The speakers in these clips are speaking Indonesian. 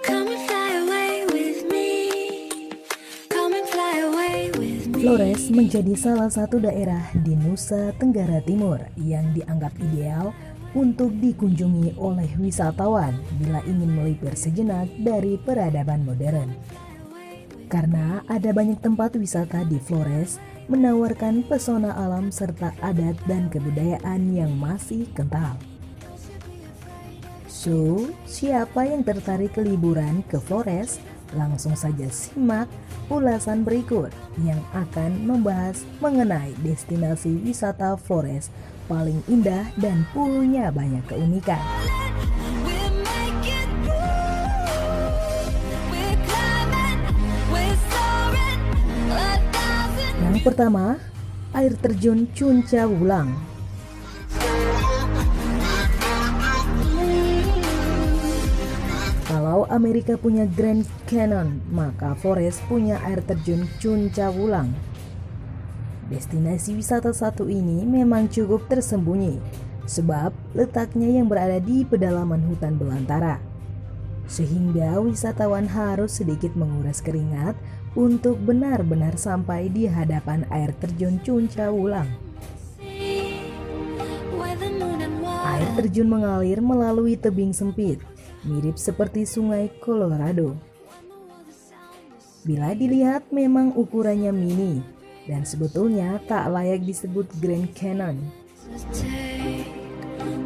Come and fly away with me. Come and fly away with me. Flores menjadi salah satu daerah di Nusa Tenggara Timur yang dianggap ideal untuk dikunjungi oleh wisatawan bila ingin melipir sejenak dari peradaban modern. Karena ada banyak tempat wisata di Flores menawarkan pesona alam serta adat dan kebudayaan yang masih kental. So, siapa yang tertarik liburan ke Flores? Langsung saja simak ulasan berikut yang akan membahas mengenai destinasi wisata Flores paling indah dan punya banyak keunikan. We'll make it through. We're climbing, we're soaring, 1,000. Yang pertama, air terjun Cunca Wulang. Kalau Amerika punya Grand Canyon, maka Flores punya air terjun Cunca Wulang. Destinasi wisata satu ini memang cukup tersembunyi, sebab letaknya yang berada di pedalaman hutan belantara. Sehingga wisatawan harus sedikit menguras keringat untuk benar-benar sampai di hadapan air terjun Cunca Wulang. Where the moon and Air water. terjun mengalir melalui tebing sempit, mirip seperti sungai Colorado. Bila dilihat memang ukurannya mini, dan sebetulnya tak layak disebut Grand Canyon. Take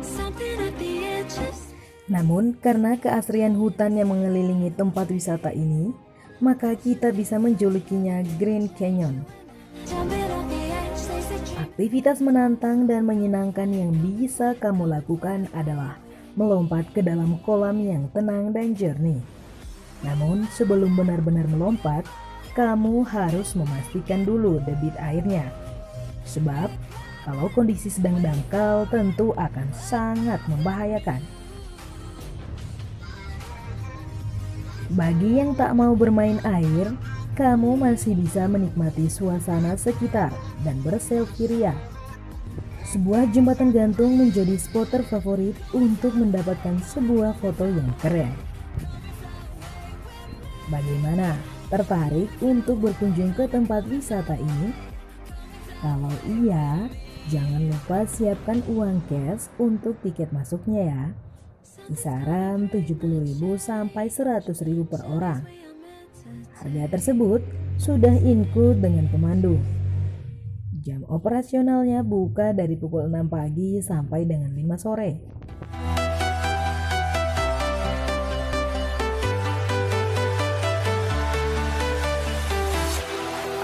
something at the edges. Namun karena keasrian hutan yang mengelilingi tempat wisata ini, maka kita bisa menjulukinya Grand Canyon. Jumping off the edge, they say Aktivitas menantang dan menyenangkan yang bisa kamu lakukan adalah melompat ke dalam kolam yang tenang dan jernih. Namun sebelum benar-benar melompat, kamu harus memastikan dulu debit airnya. Sebab kalau kondisi sedang dangkal tentu akan sangat membahayakan. Bagi yang tak mau bermain air, kamu masih bisa menikmati suasana sekitar dan berselfie ria. Sebuah jembatan gantung menjadi spot terfavorit untuk mendapatkan sebuah foto yang keren. Bagaimana? Tertarik untuk berkunjung ke tempat wisata ini? Kalau iya, jangan lupa siapkan uang cash untuk tiket masuknya ya. Kisaran 70.000 sampai 100.000 per orang. Harga tersebut sudah include dengan pemandu. Jam operasionalnya buka dari pukul 6 pagi sampai dengan 5 sore.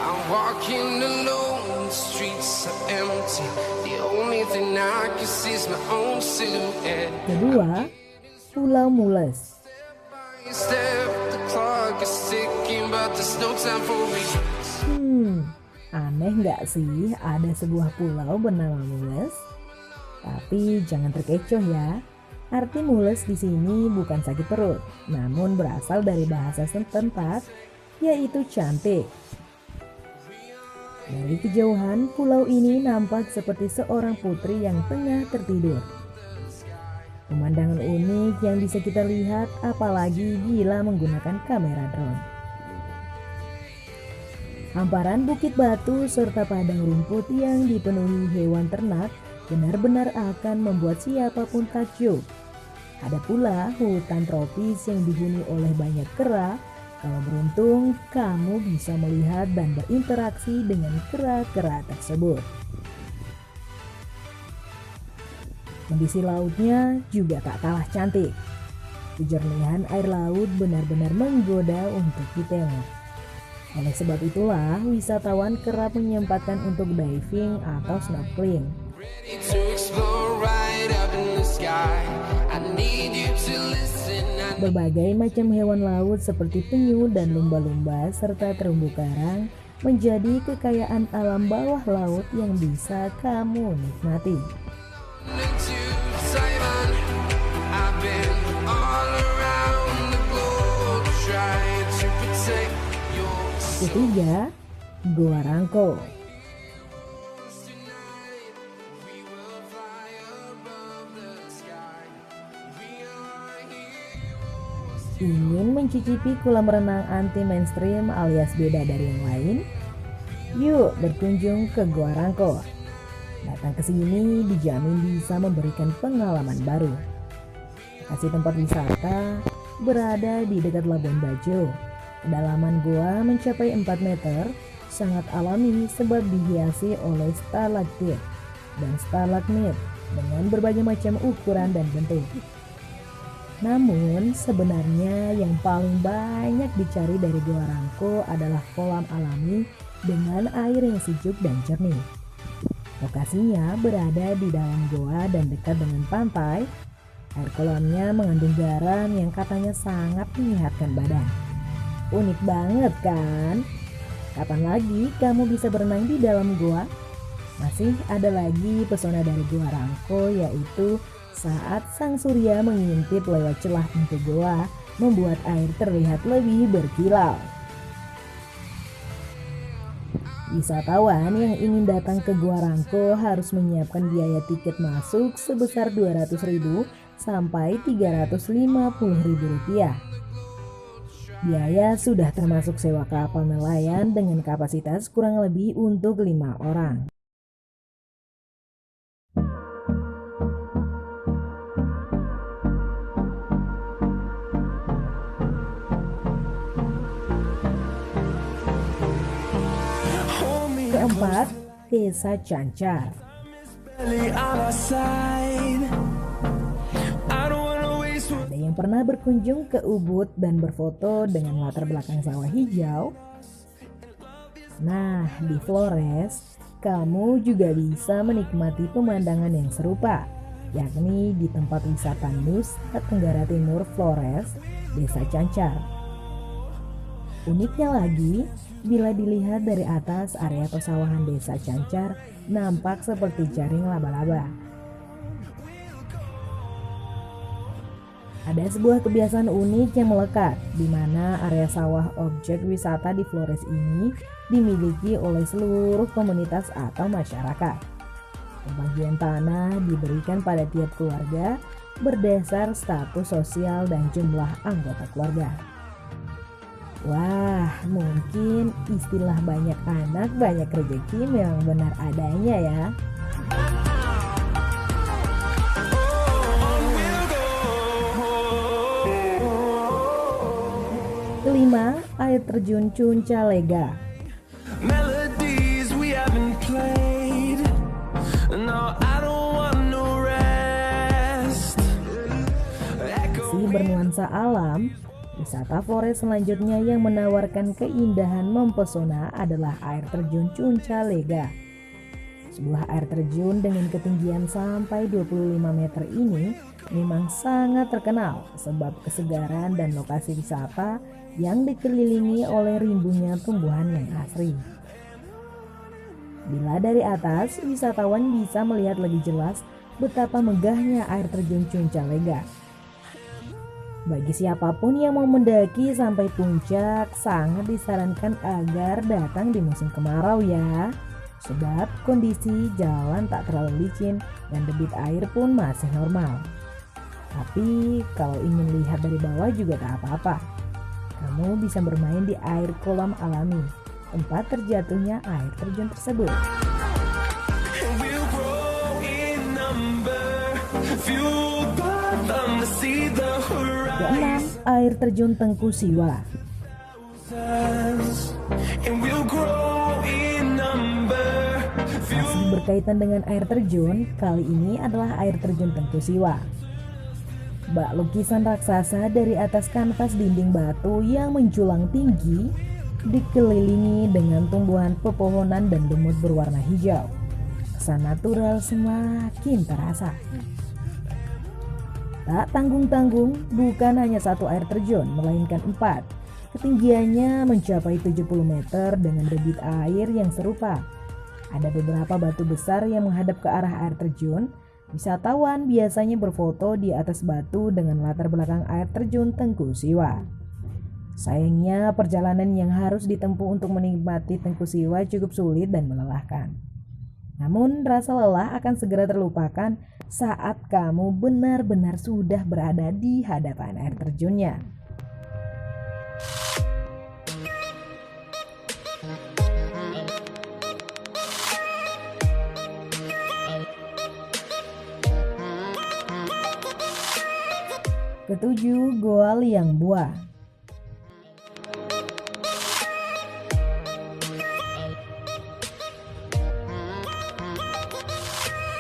I'm walking alone, the streets are empty. The only thing I can see is my own silhouette. Kedua, Pulau Mules. Step, the clock is ticking, but there's no time for me. Aneh nggak sih ada sebuah pulau bernama Mules? Tapi jangan terkecoh ya. Arti mules di sini bukan sakit perut, namun berasal dari bahasa setempat, yaitu cantik. Dari kejauhan, pulau ini nampak seperti seorang putri yang tengah tertidur. Pemandangan unik yang bisa kita lihat apalagi bila menggunakan kamera drone. Hamparan bukit batu serta padang rumput yang dipenuhi hewan ternak benar-benar akan membuat siapapun takjub. Ada pula hutan tropis yang dihuni oleh banyak kera. Kalau beruntung, kamu bisa melihat dan berinteraksi dengan kera-kera tersebut. Kondisi lautnya juga tak kalah cantik. Kejernihan air laut benar-benar menggoda untuk ditengok. Oleh sebab itulah, wisatawan kerap menyempatkan untuk diving atau snorkeling. Ready to explore right up in the sky. I need you to listen. Berbagai macam hewan laut seperti penyu dan lumba-lumba serta terumbu karang menjadi kekayaan alam bawah laut yang bisa kamu nikmati. Into Taiwan, I've been all around the globe trying to protect your Ketiga, Goa Rangko. We will fly above the sky. We are heroes Ingin mencicipi kolam renang anti mainstream alias beda dari yang lain? Yuk berkunjung ke Goa Rangko. Datang ke sini dijamin bisa memberikan pengalaman baru. Lokasi tempat wisata berada di dekat Labuan Bajo. Kedalaman gua mencapai 4 meter, sangat alami sebab dihiasi oleh stalaktit dan stalagmit dengan berbagai macam ukuran dan bentuk. Namun sebenarnya yang paling banyak dicari dari Goa Rangko adalah kolam alami dengan air yang sejuk dan jernih. Lokasinya berada di dalam goa dan dekat dengan pantai. Air kolamnya mengandung garam yang katanya sangat menyehatkan badan. Unik banget kan? Kapan lagi kamu bisa berenang di dalam goa? Masih ada lagi pesona dari Goa Rangko, yaitu saat sang surya mengintip lewat celah pintu goa, membuat air terlihat lebih berkilau. Wisatawan yang ingin datang ke Goa Rangko harus menyiapkan biaya tiket masuk sebesar Rp200.000 sampai Rp350.000. Biaya sudah termasuk sewa kapal nelayan dengan kapasitas kurang lebih untuk 5 orang. Keempat, Desa Cancar. Ada yang pernah berkunjung ke Ubud dan berfoto dengan latar belakang sawah hijau? Nah, di Flores, kamu juga bisa menikmati pemandangan yang serupa, yakni di tempat wisata Nusa Tenggara Timur Flores, Desa Cancar. Uniknya lagi, bila dilihat dari atas, area persawahan Desa Cancar nampak seperti jaring laba-laba. Ada sebuah kebiasaan unik yang melekat, di mana area sawah objek wisata di Flores ini dimiliki oleh seluruh komunitas atau masyarakat. Pembagian tanah diberikan pada tiap keluarga berdasar status sosial dan jumlah anggota keluarga. Wah, mungkin istilah banyak anak banyak rezeki memang benar adanya ya. Kelima, air terjun Cuncalega. Masih bernuansa alam, wisata Flores selanjutnya yang menawarkan keindahan mempesona adalah air terjun Cuncalega. Sebuah air terjun dengan ketinggian sampai 25 meter ini memang sangat terkenal sebab kesegaran dan lokasi wisata yang dikelilingi oleh rimbunnya tumbuhan yang asri. Bila dari atas, wisatawan bisa melihat lebih jelas betapa megahnya air terjun Cuncalega. Bagi siapapun yang mau mendaki sampai puncak, sangat disarankan agar datang di musim kemarau ya. Sebab kondisi jalan tak terlalu licin dan debit air pun masih normal. Tapi kalau ingin lihat dari bawah juga tak apa-apa. Kamu bisa bermain di air kolam alami, tempat terjatuhnya air terjun tersebut. Keenam, air terjun Tengku Siwa. Masih berkaitan dengan air terjun, kali ini adalah air terjun Tengku Siwa. Bak lukisan raksasa dari atas kanvas dinding batu yang menjulang tinggi, dikelilingi dengan tumbuhan pepohonan dan lumut berwarna hijau. Kesan natural semakin terasa. Tak tanggung-tanggung, bukan hanya satu air terjun, melainkan 4. Ketinggiannya mencapai 70 meter dengan debit air yang serupa. Ada beberapa batu besar yang menghadap ke arah air terjun. Wisatawan biasanya berfoto di atas batu dengan latar belakang air terjun Tengku Siwa. Sayangnya perjalanan yang harus ditempuh untuk menikmati Tengku Siwa cukup sulit dan melelahkan. Namun rasa lelah akan segera terlupakan saat kamu benar-benar sudah berada di hadapan air terjunnya. Ketujuh, goa liang buah.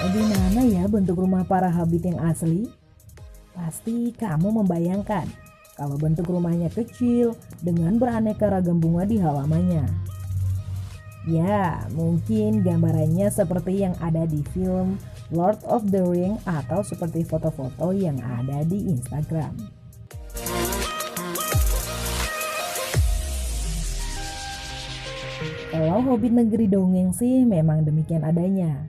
Bagaimana ya bentuk rumah para hobbit yang asli? Pasti kamu membayangkan kalau bentuk rumahnya kecil dengan beraneka ragam bunga di halamannya. Ya, mungkin gambarannya seperti yang ada di film Lord of the Ring atau seperti foto-foto yang ada di Instagram. Kalau hobbit negeri dongeng sih memang demikian adanya.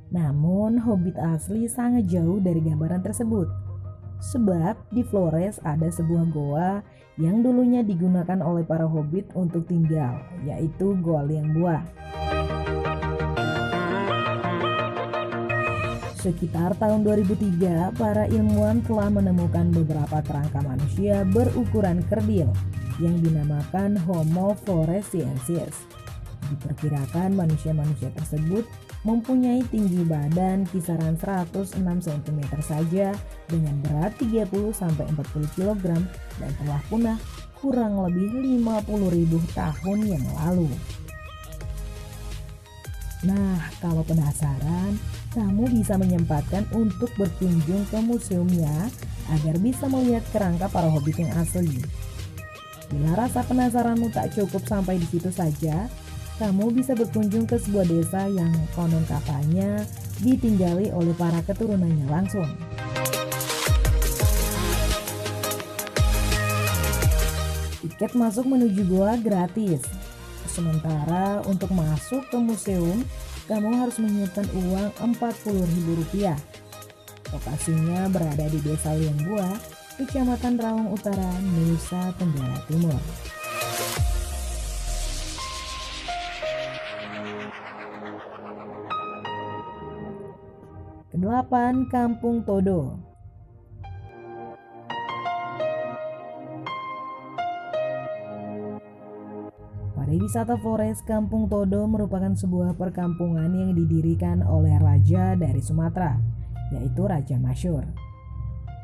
Namun hobbit asli sangat jauh dari gambaran tersebut. Sebab di Flores ada sebuah goa yang dulunya digunakan oleh para hobbit untuk tinggal, yaitu Goa Liang Buah. Sekitar tahun 2003, para ilmuwan telah menemukan beberapa kerangka manusia berukuran kerdil yang dinamakan Homo floresiensis. Diperkirakan manusia-manusia tersebut mempunyai tinggi badan kisaran 106 cm saja dengan berat 30-40 kg dan telah punah kurang lebih 50.000 tahun yang lalu. Nah, kalau penasaran, kamu bisa menyempatkan untuk berkunjung ke museumnya agar bisa melihat kerangka para hobbit yang asli. Bila rasa penasaranmu tak cukup sampai di situ saja, kamu bisa berkunjung ke sebuah desa yang konon katanya ditinggali oleh para keturunannya langsung. Tiket masuk menuju goa gratis. Sementara untuk masuk ke museum, kamu harus menyiapkan uang Rp40.000. Lokasinya berada di Desa Liang Buah, Kecamatan Rawang Utara, Nusa Tenggara Timur. Kedelapan, Kampung Todo. Pariwisata Flores Kampung Todo merupakan sebuah perkampungan yang didirikan oleh raja dari Sumatera, yaitu Raja Masyur.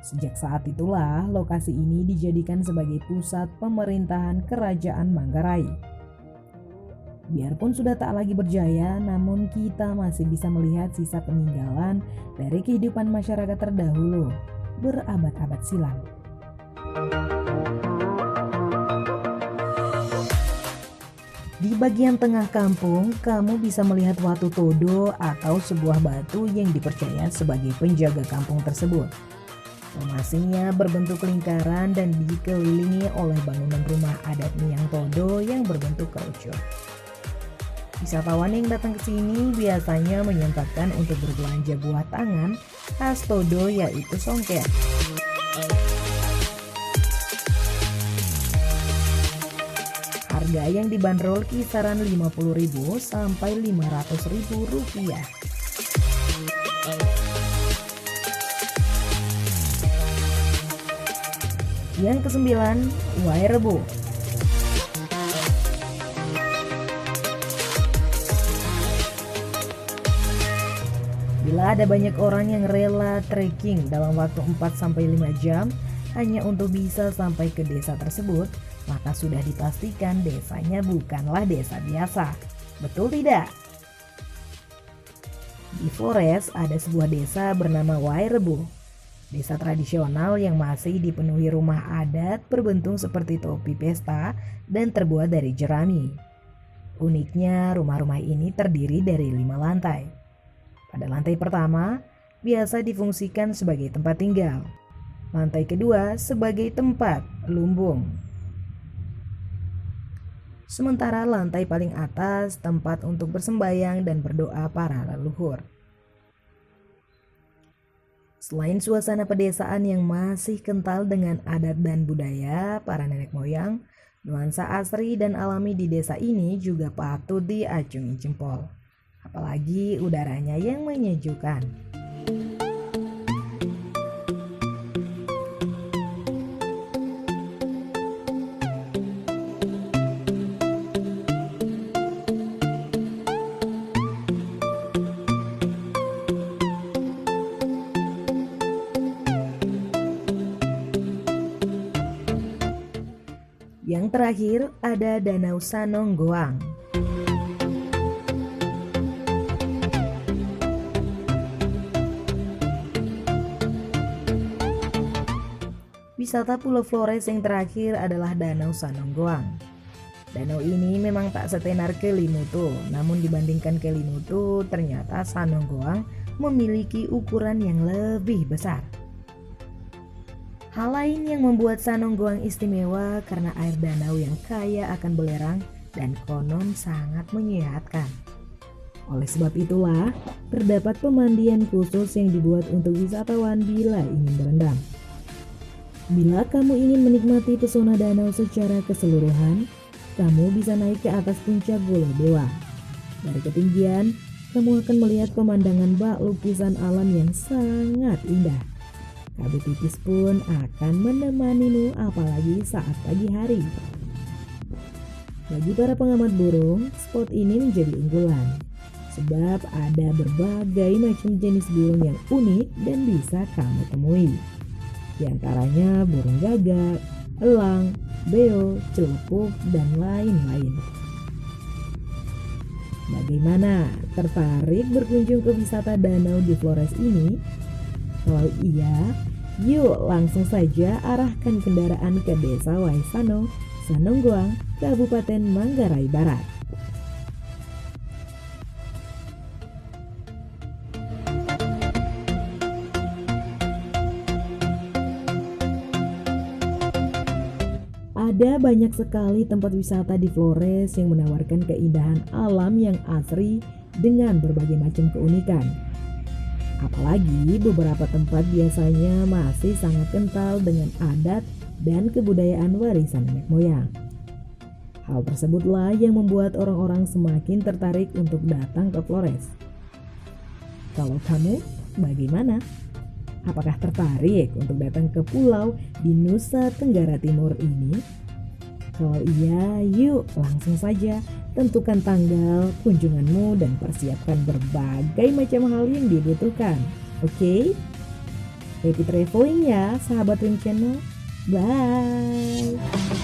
Sejak saat itulah lokasi ini dijadikan sebagai pusat pemerintahan Kerajaan Manggarai. Biarpun sudah tak lagi berjaya, namun kita masih bisa melihat sisa peninggalan dari kehidupan masyarakat terdahulu berabad-abad silam. Di bagian tengah kampung, kamu bisa melihat Watu Todo atau sebuah batu yang dipercaya sebagai penjaga kampung tersebut. Formasinya berbentuk lingkaran dan dikelilingi oleh bangunan rumah adat Miang Todo yang berbentuk kerucut. Wisatawan yang datang ke sini biasanya menyempatkan untuk berbelanja buah tangan khas Todo, yaitu songket. Harga yang dibanderol kisaran Rp50.000 sampai Rp500.000. Yang kesembilan, Wairebo. Bila ada banyak orang yang rela trekking dalam waktu 4-5 jam hanya untuk bisa sampai ke desa tersebut, maka sudah dipastikan desanya bukanlah desa biasa. Betul tidak? Di Flores ada sebuah desa bernama Wairebo. Desa tradisional yang masih dipenuhi rumah adat berbentuk seperti topi pesta dan terbuat dari jerami. Uniknya, rumah-rumah ini terdiri dari 5 lantai. Pada lantai pertama, biasa difungsikan sebagai tempat tinggal. Lantai kedua sebagai tempat lumbung. Sementara lantai paling atas tempat untuk bersembayang dan berdoa para leluhur. Selain suasana pedesaan yang masih kental dengan adat dan budaya para nenek moyang, nuansa asri dan alami di desa ini juga patut diacungi jempol. Apalagi udaranya yang menyejukkan. Yang terakhir ada Danau Sanonggoang. Wisata Pulau Flores yang terakhir adalah Danau Sanonggoang. Danau ini memang tak setenar Kelimutu, namun dibandingkan Kelimutu, ternyata Sanonggoang memiliki ukuran yang lebih besar. Hal lain yang membuat Sanonggoang istimewa karena air danau yang kaya akan belerang dan konon sangat menyehatkan. Oleh sebab itulah, terdapat pemandian khusus yang dibuat untuk wisatawan bila ingin berendam. Bila kamu ingin menikmati pesona danau secara keseluruhan, kamu bisa naik ke atas puncak Golo Dewa. Dari ketinggian, kamu akan melihat pemandangan bak lukisan alam yang sangat indah. Kabut tipis pun akan menemanimu apalagi saat pagi hari. Bagi para pengamat burung, spot ini menjadi unggulan. Sebab ada berbagai macam jenis burung yang unik dan bisa kamu temui. Di antaranya burung gagak, elang, beo, celepuk, dan lain-lain. Bagaimana? Tertarik berkunjung ke wisata danau di Flores ini? Kalau iya, yuk langsung saja arahkan kendaraan ke Desa Waisano, Sanonggoang, Kabupaten Manggarai Barat. Ada banyak sekali tempat wisata di Flores yang menawarkan keindahan alam yang asri dengan berbagai macam keunikan. Apalagi beberapa tempat biasanya masih sangat kental dengan adat dan kebudayaan warisan nenek moyang. Hal tersebutlah yang membuat orang-orang semakin tertarik untuk datang ke Flores. Kalau kamu, bagaimana? Apakah tertarik untuk datang ke pulau di Nusa Tenggara Timur ini? Kalau iya, yuk langsung saja tentukan tanggal kunjunganmu dan persiapkan berbagai macam hal yang dibutuhkan. Oke? Happy traveling ya sahabat Wing Channel. Bye!